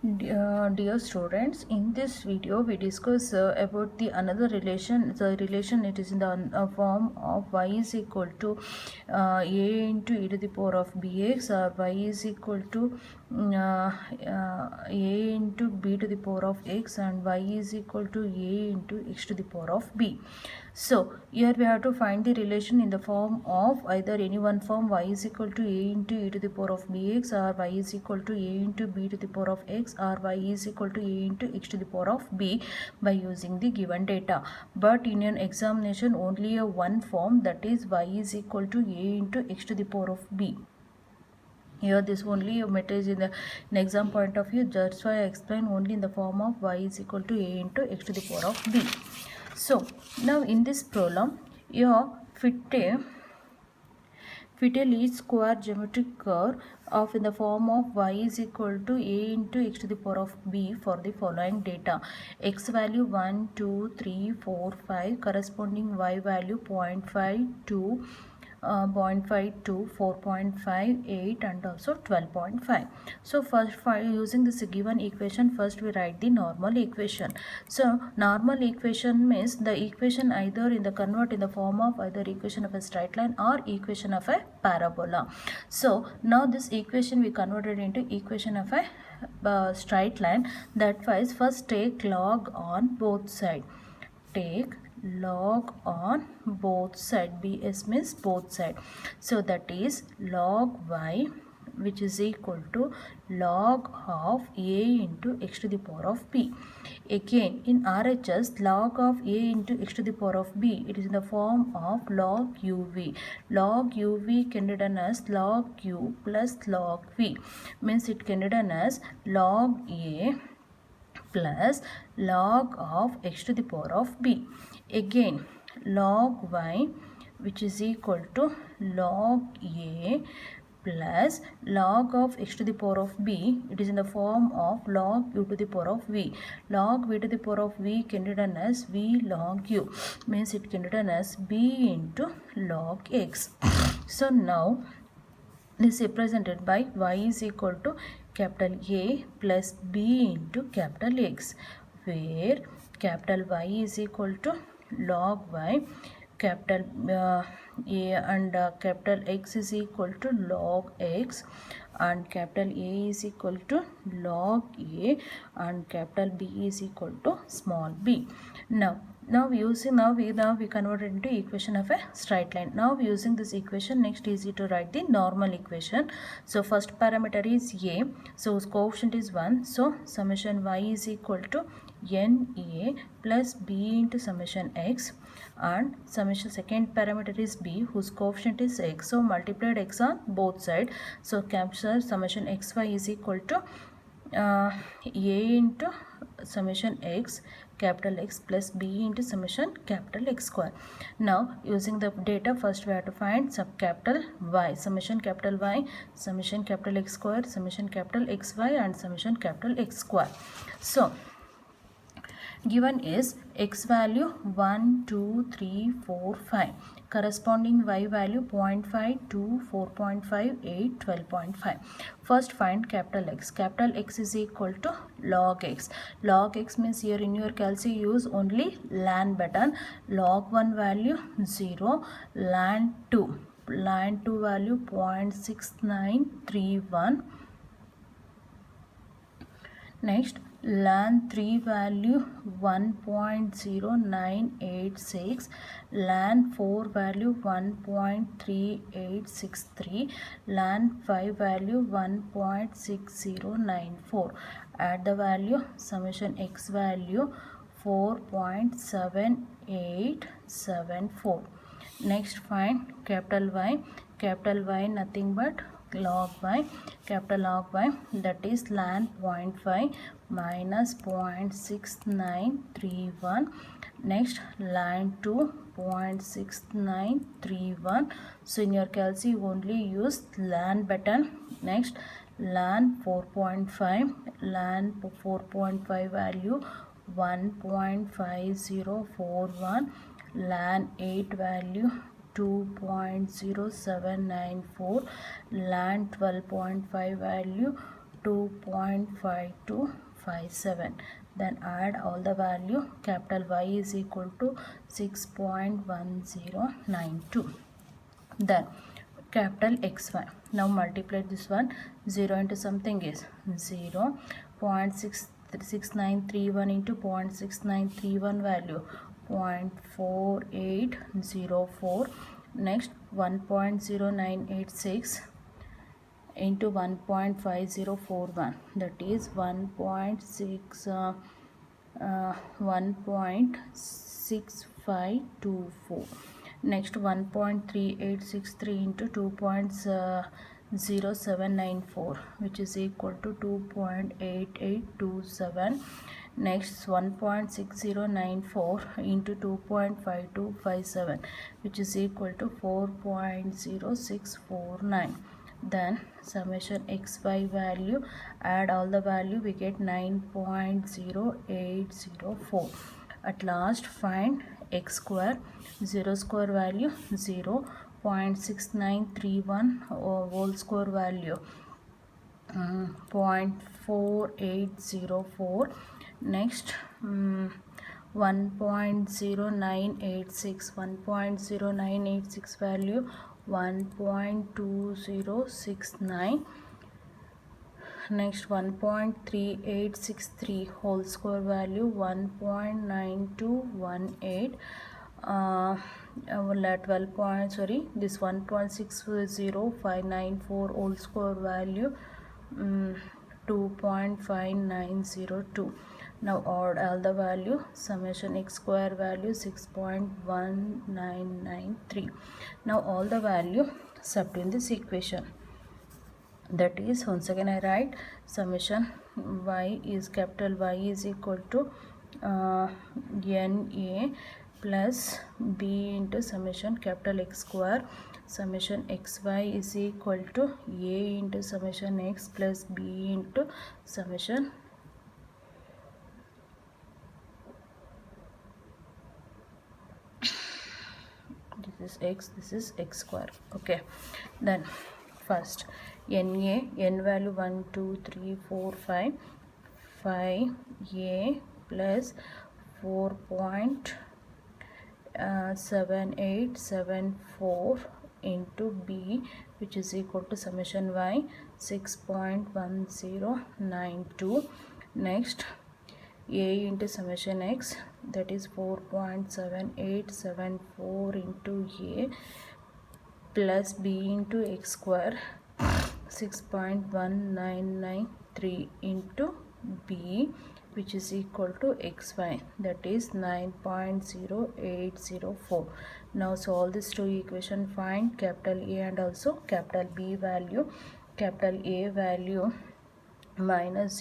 Dear students, in this video we discuss about the another relation. The relation, it is in the form of y is equal to a into e to the power of bx, or y is equal to a into b to the power of x, and y is equal to a into x to the power of b. So here we have to find the relation in the form of either any one form, y is equal to a into e to the power of bx, or y is equal to a into b to the power of x, or y is equal to a into x to the power of b, by using the given data. But in an examination, only a one form, that is y is equal to a into x to the power of b. Here this only a message in an exam point of view, that's why I explain only in the form of y is equal to a into x to the power of b. So now in this problem, here fit a least square geometric curve of in the form of y is equal to a into x to the power of b for the following data: x value 1, 2, 3, 4, 5, corresponding y value 0.5 to 0.5 4.58 and also 12.5. So first, using this given equation, first we write the normal equation. So normal equation means the equation either in the convert in the form of either equation of a straight line or equation of a parabola. So now this equation we converted into equation of a straight line. That wise, first take log on both sides. Take log on both side. BS means both side. So that is log y, which is equal to log of a into x to the power of b. Again in RHS, log of a into x to the power of b, it is in the form of log uv. Log uv can be written as log u plus log v, means it can be written as log a plus log of x to the power of b. Again log y, which is equal to log a plus log of x to the power of b, it is in the form of log u to the power of v. Log v to the power of v can be written as v log u, means it can be written as b into log x. So now this is represented by y is equal to capital A plus b into capital X, where capital Y is equal to log y, capital A and capital X is equal to log x, and capital A is equal to log A, and capital B is equal to small b. Now we converted into equation of a straight line. Now using this equation, next easy to write the normal equation. So first parameter is a, so its coefficient is 1, so summation y is equal to na plus b into summation x, and summation second parameter is b, whose coefficient is x, so multiplied x on both sides. So capture summation xy is equal to a into summation x capital X plus b into summation capital X square. Now using the data, first we have to find sub capital Y, summation capital Y, summation capital X square, summation capital XY, and summation capital X square. So given is x value 1, 2, 3, 4, 5, corresponding y value 0.5, 2, 4.5, 8, 12.5. First find capital X. Capital X is equal to log x. Log x means here in your calci use only ln button. Log 1 value 0, ln 2 value 0.6931. Next ln 3 value 1.0986, ln 4 value 1.3863, ln 5 value 1.6094. Add the value, summation x value 4.7874. Next find capital Y. Capital Y nothing but log y, capital log y, that is ln 0.5 minus 0.6931. Next ln 2 0.6931. So in your calci only use ln button. Next ln 4.5, ln 4.5 value 1.5041, ln 8 value 2.0794, ln 12.5 value 2.5257. Then add all the value. Capital Y is equal to 6.1092. Then capital XY. Now multiply this one. 0 into something is 0. 0.6931 into 0.6931 value 0.4804. Next 1.0986 into 1.5041, that is 1.6524. Next 1.3863 into 2.0794, which is equal to 2.8827. Next 1.6094 into 2.5257, which is equal to 4.0649. Then summation xy value, add all the value, we get 9.0804. At last find x square. 0 square value 0. 0.6931 whole square value 0.4804. Next 1.0986 value 1.2069. Next 1.3863 whole square value 1.9218. 1.60594 whole square value 2.5902. Now add all the value. Summation x square value 6.1993. Now all the value substitute in this equation. That is, once again I write summation y is capital Y is equal to NA plus B into summation capital X square. Summation xy is equal to A into summation x plus B into summation this is x, this is x square. Okay, then first NA, n value 1 2 3 4 5 5A plus 4.7874 into B, which is equal to summation Y 6.1092. Next A into summation x, that is 4.7874 into A plus B into x square 6.1993 into B, which is equal to xy, that is 9.0804. Now solve this two equation, find capital A and also capital B value. Capital A value minus